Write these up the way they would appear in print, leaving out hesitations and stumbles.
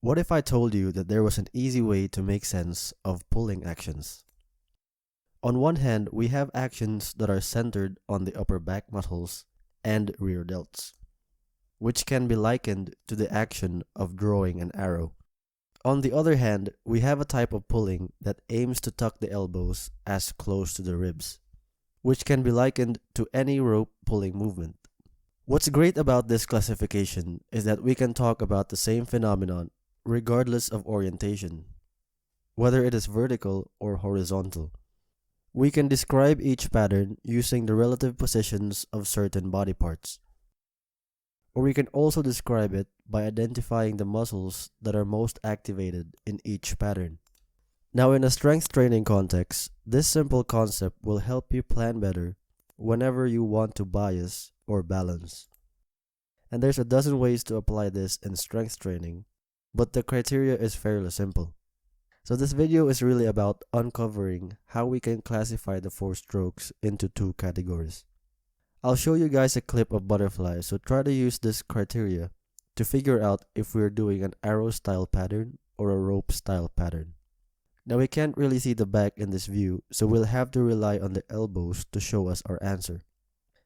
What if I told you that there was an easy way to make sense of pulling actions? On one hand, we have actions that are centered on the upper back muscles and rear delts, which can be likened to the action of drawing an arrow. On the other hand, we have a type of pulling that aims to tuck the elbows as close to the ribs, which can be likened to any rope pulling movement. What's great about this classification is that we can talk about the same phenomenon regardless of orientation, whether it is vertical or horizontal. We can describe each pattern using the relative positions of certain body parts. Or we can also describe it by identifying the muscles that are most activated in each pattern. Now, in a strength training context, this simple concept will help you plan better whenever you want to bias or balance. And there's a dozen ways to apply this in strength training, but the criteria is fairly simple. So this video is really about uncovering how we can classify the 4 strokes into 2 categories. I'll show you guys a clip of butterfly, so try to use this criteria to figure out if we're doing an arrow style pattern or a rope style pattern. Now we can't really see the back in this view, so we'll have to rely on the elbows to show us our answer.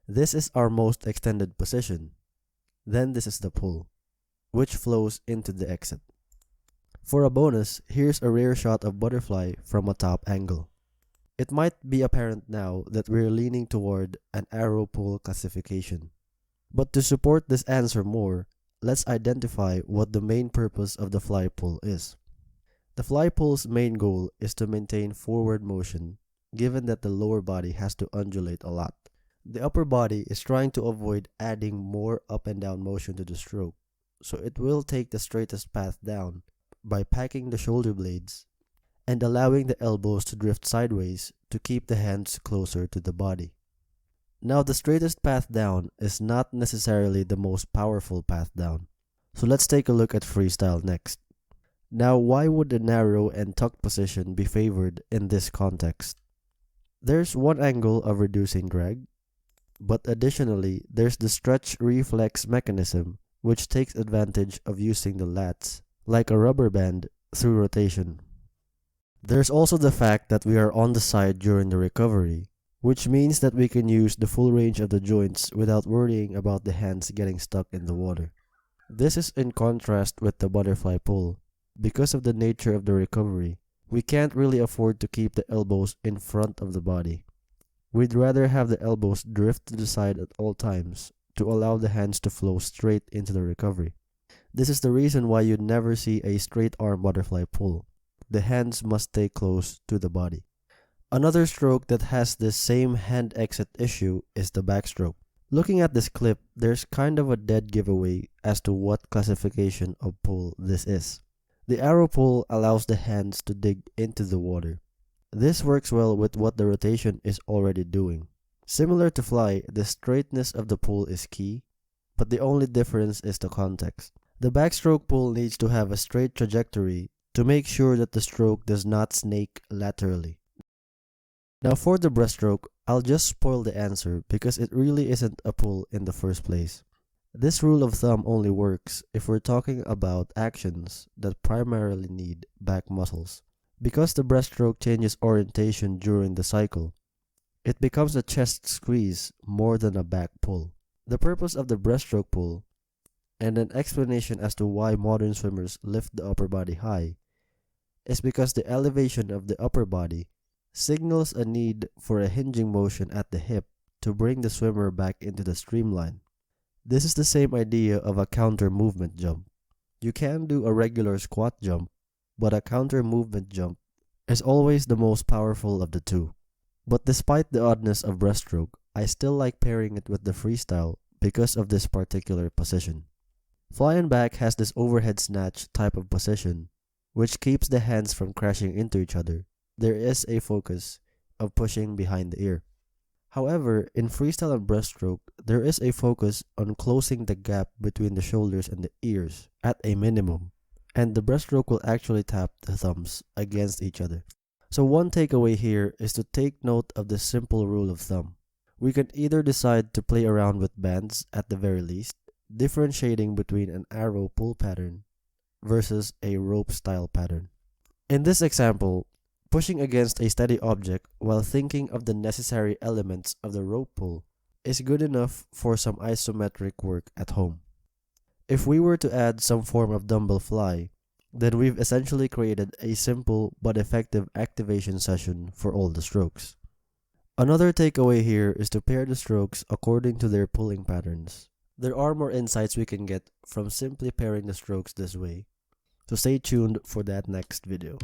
This is our most extended position. Then this is the pull, which flows into the exit. For a bonus, here's a rare shot of butterfly from a top angle. It might be apparent now that we're leaning toward an arrow pull classification. But to support this answer more, let's identify what the main purpose of the fly pull is. The fly pull's main goal is to maintain forward motion, given that the lower body has to undulate a lot. The upper body is trying to avoid adding more up and down motion to the stroke, so it will take the straightest path down by packing the shoulder blades and allowing the elbows to drift sideways to keep the hands closer to the body. Now, the straightest path down is not necessarily the most powerful path down, so let's take a look at freestyle next. Now, why would the narrow and tucked position be favored in this context? There's one angle of reducing drag, but additionally, there's the stretch reflex mechanism which takes advantage of using the lats like a rubber band through rotation. There's also the fact that we are on the side during the recovery, which means that we can use the full range of the joints without worrying about the hands getting stuck in the water. This is in contrast with the butterfly pull. Because of the nature of the recovery, we can't really afford to keep the elbows in front of the body. We'd rather have the elbows drift to the side at all times to allow the hands to flow straight into the recovery. This is the reason why you'd never see a straight arm butterfly pull. The hands must stay close to the body. Another stroke that has this same hand exit issue is the backstroke. Looking at this clip, there's kind of a dead giveaway as to what classification of pull this is. The arrow pull allows the hands to dig into the water. This works well with what the rotation is already doing. Similar to fly, the straightness of the pull is key, but the only difference is the context. The backstroke pull needs to have a straight trajectory to make sure that the stroke does not snake laterally. Now for the breaststroke, I'll just spoil the answer because it really isn't a pull in the first place. This rule of thumb only works if we're talking about actions that primarily need back muscles. Because the breaststroke changes orientation during the cycle, it becomes a chest squeeze more than a back pull. The purpose of the breaststroke pull, and an explanation as to why modern swimmers lift the upper body high, is because the elevation of the upper body signals a need for a hinging motion at the hip to bring the swimmer back into the streamline. This is the same idea of a counter movement jump. You can do a regular squat jump, but a counter movement jump is always the most powerful of the two. But despite the oddness of breaststroke, I still like pairing it with the freestyle because of this particular position. Fly and back has this overhead snatch type of position, which keeps the hands from crashing into each other. There is a focus of pushing behind the ear. However, in freestyle and breaststroke, there is a focus on closing the gap between the shoulders and the ears at a minimum, and the breaststroke will actually tap the thumbs against each other. So one takeaway here is to take note of this simple rule of thumb. We can either decide to play around with bands at the very least, differentiating between an arrow pull pattern versus a rope style pattern. In this example, pushing against a steady object while thinking of the necessary elements of the rope pull is good enough for some isometric work at home. If we were to add some form of dumbbell fly, then we've essentially created a simple but effective activation session for all the strokes. Another takeaway here is to pair the strokes according to their pulling patterns. There are more insights we can get from simply pairing the strokes this way, so stay tuned for that next video.